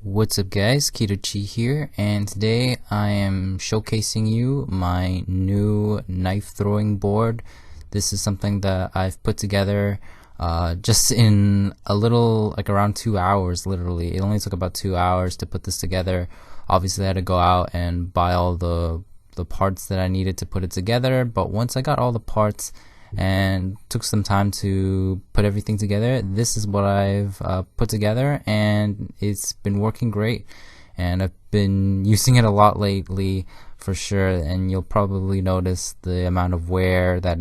What's up guys, Keto Chi here, and today I am showcasing you my new knife throwing board. This is something that I've put together just in a little, like around 2 hours literally. It only took about 2 hours to put this together. Obviously I had to go out and buy all the parts that I needed to put it together, but once I got all the parts and took some time to put everything together, this is what I've put together, and it's been working great, and I've been using it a lot lately for sure, and you'll probably notice the amount of wear that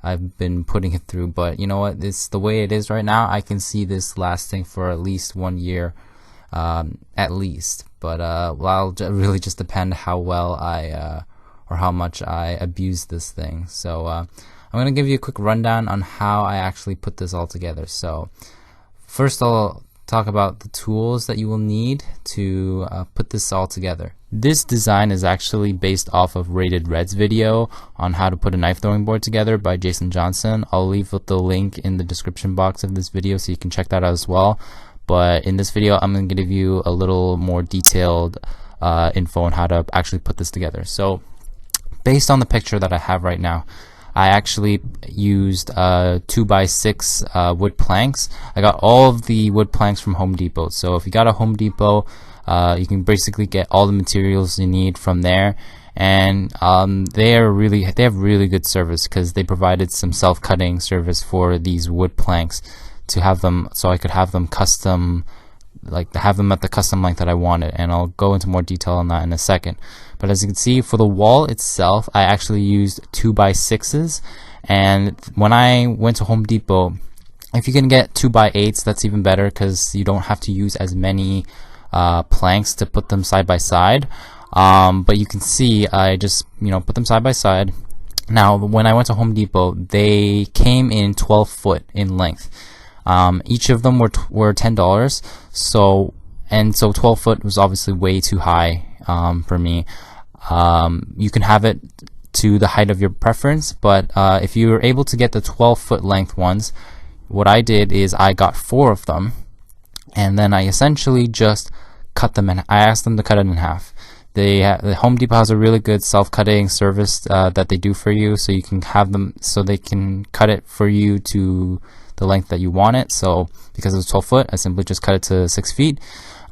I've been putting it through. But you know what, it's the way it is right now. I can see this lasting for at least 1 year, at least, but well, it'll really just depend how well or how much I abuse this thing. So I'm going to give you a quick rundown on how I actually put this all together. So first I'll talk about the tools that you will need to put this all together. This design is actually based off of Rated Red's video on how to put a knife throwing board together by Jason Johnson. I'll leave the link in the description box of this video so you can check that out as well. But in this video I'm going to give you a little more detailed info on how to actually put this together. So based on the picture that I have right now, I actually used 2x6 wood planks. I got all of the wood planks from Home Depot. So if you got a Home Depot, you can basically get all the materials you need from there. And they have really good service because they provided some self-cutting service for these wood planks to have them, so I could have them custom, like have them at the custom length that I wanted, and I'll go into more detail on that in a second. But as you can see, for the wall itself, I actually used 2x6s, and when I went to Home Depot, if you can get 2x8s, that's even better because you don't have to use as many planks to put them side by side. But you can see I just put them side by side. Now when I went to Home Depot, they came in 12 foot in length. Each of them were $10. So 12 foot was obviously way too high for me. You can have it to the height of your preference, but if you were able to get the 12 foot length ones, what I did is I got 4 of them, and then I essentially just cut them in. I asked them to cut it in half. The Home Depot has a really good self-cutting service that they do for you, so you can have them, so they can cut it for you to the length that you want it. So because it was 12 foot, I simply just cut it to 6 feet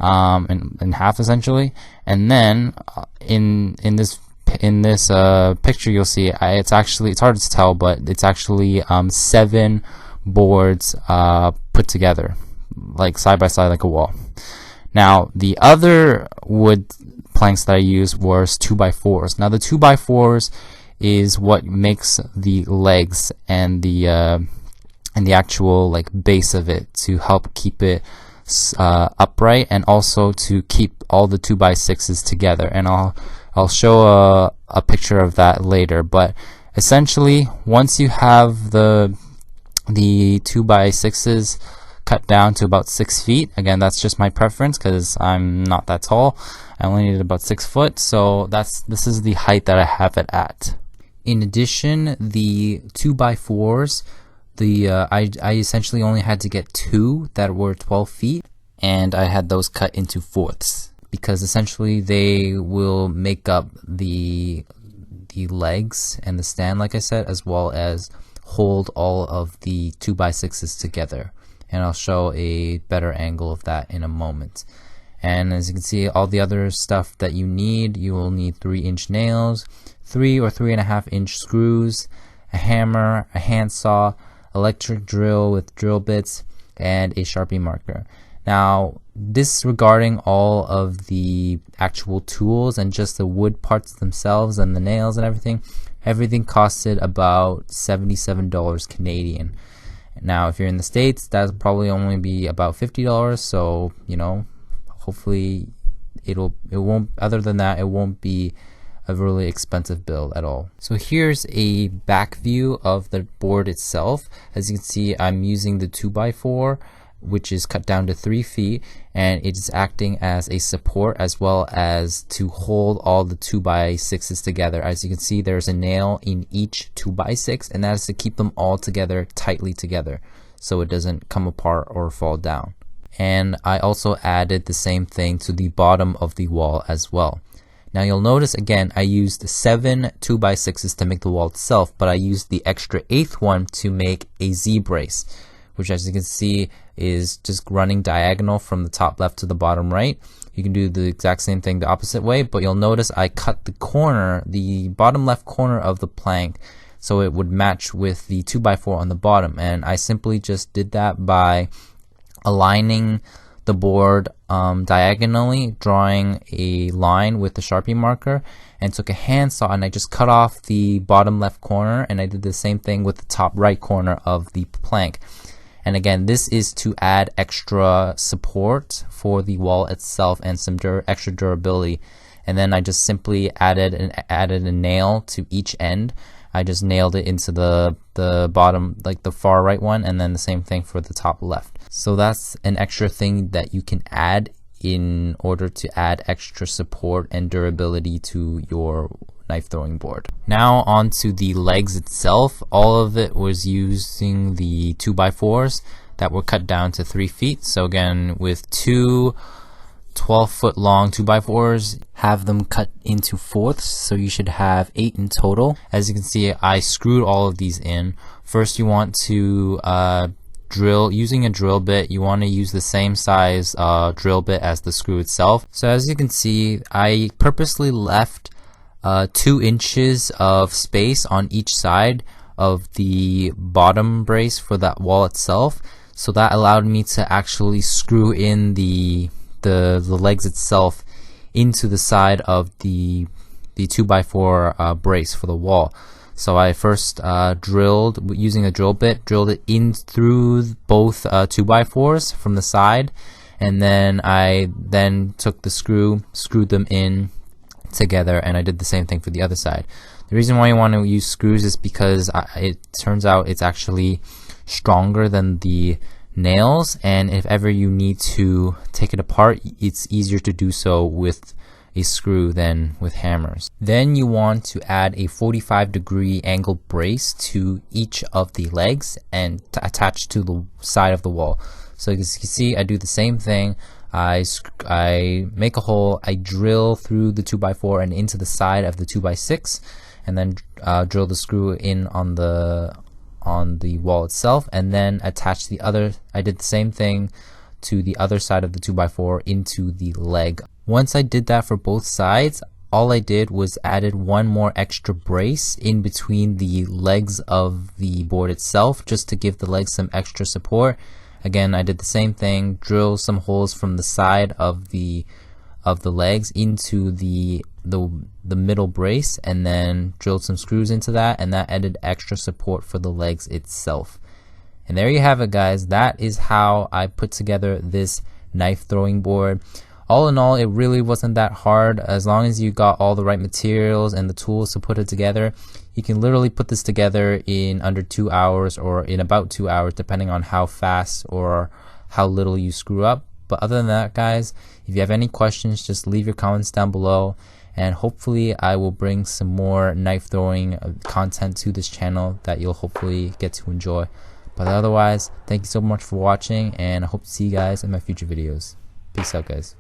in half essentially. And then in this picture you'll see it's hard to tell, but it's actually 7 boards put together, like side by side, like a wall. Now the other wood planks that I used was 2x4s. Now the 2x4s is what makes the legs and the actual like base of it to help keep it upright, and also to keep all the 2x6s together. And I'll show a picture of that later. But essentially, once you have the 2x6s cut down to about 6 feet, again that's just my preference because I'm not that tall, I only needed about 6 foot, so this is the height that I have it at. In addition, the 2x4s, I essentially only had to get 2 that were 12 feet, and I had those cut into fourths because essentially they will make up the legs and the stand, like I said, as well as hold all of the 2x6s together. And I'll show a better angle of that in a moment. And as you can see, all the other stuff that you will need 3-inch nails, 3 or 3.5-inch screws, a hammer, a handsaw, electric drill with drill bits, and a Sharpie marker. Now, disregarding all of the actual tools and just the wood parts themselves and the nails and everything costed about $77 Canadian. Now, if you're in the States, that'll probably only be about $50. So, hopefully it won't. Other than that, it won't be a really expensive build at all. So here's a back view of the board itself. As you can see, I'm using the 2x4, which is cut down to 3 feet, and it is acting as a support as well as to hold all the 2x6s together. As you can see, there's a nail in each 2x6, and that is to keep them all together tightly together so it doesn't come apart or fall down. and I also added the same thing to the bottom of the wall as well. Now you'll notice again I used 7 2x6s to make the wall itself, but I used the extra 8th one to make a Z brace, which as you can see is just running diagonal from the top left to the bottom right. You can do the exact same thing the opposite way, but you'll notice I cut the corner, the bottom left corner of the plank, so it would match with the 2x4 on the bottom, and I simply just did that by aligning the board diagonally, drawing a line with the Sharpie marker, and took a handsaw and I just cut off the bottom left corner, and I did the same thing with the top right corner of the plank. And again, this is to add extra support for the wall itself and some extra durability. And then I just simply added a nail to each end. I just nailed it into the bottom, like the far right one, and then the same thing for the top left. So that's an extra thing that you can add in order to add extra support and durability to your knife throwing board. Now onto the legs itself. All of it was using the 2x4s that were cut down to 3 feet. So again, with two 12-foot long 2x4s, have them cut into fourths, so you should have 8 in total. As you can see, I screwed all of these in. First you want to drill using a drill bit. You want to use the same size drill bit as the screw itself. So as you can see, I purposely left 2 inches of space on each side of the bottom brace for that wall itself, so that allowed me to actually screw in the legs itself into the side of the 2x4 brace for the wall. So I first drilled using a drill bit, drilled it in through both 2x4s from the side, and then I took the screw, screwed them in together, and I did the same thing for the other side. The reason why you want to use screws is because it turns out it's actually stronger than the nails, and if ever you need to take it apart, it's easier to do so with a screw than with hammers. Then you want to add a 45-degree angle brace to each of the legs and attach to the side of the wall. So as you can see, I do the same thing. I make a hole, I drill through the 2x4 and into the side of the 2x6, and then drill the screw in on the wall itself, and then attach the other. I did the same thing to the other side of the 2x4 into the leg. Once I did that for both sides, all I did was added one more extra brace in between the legs of the board itself, just to give the legs some extra support. Again, I did the same thing, drill some holes from the side of the legs into the middle brace, and then drilled some screws into that, and that added extra support for the legs itself. And there you have it, guys. That is how I put together this knife throwing board. All in all, it really wasn't that hard. As long as you got all the right materials and the tools to put it together, you can literally put this together in under 2 hours, or in about 2 hours, depending on how fast or how little you screw up. But other than that, guys, if you have any questions, just leave your comments down below, and hopefully I will bring some more knife throwing content to this channel that you'll hopefully get to enjoy. But otherwise, thank you so much for watching, and I hope to see you guys in my future videos. Peace out, guys.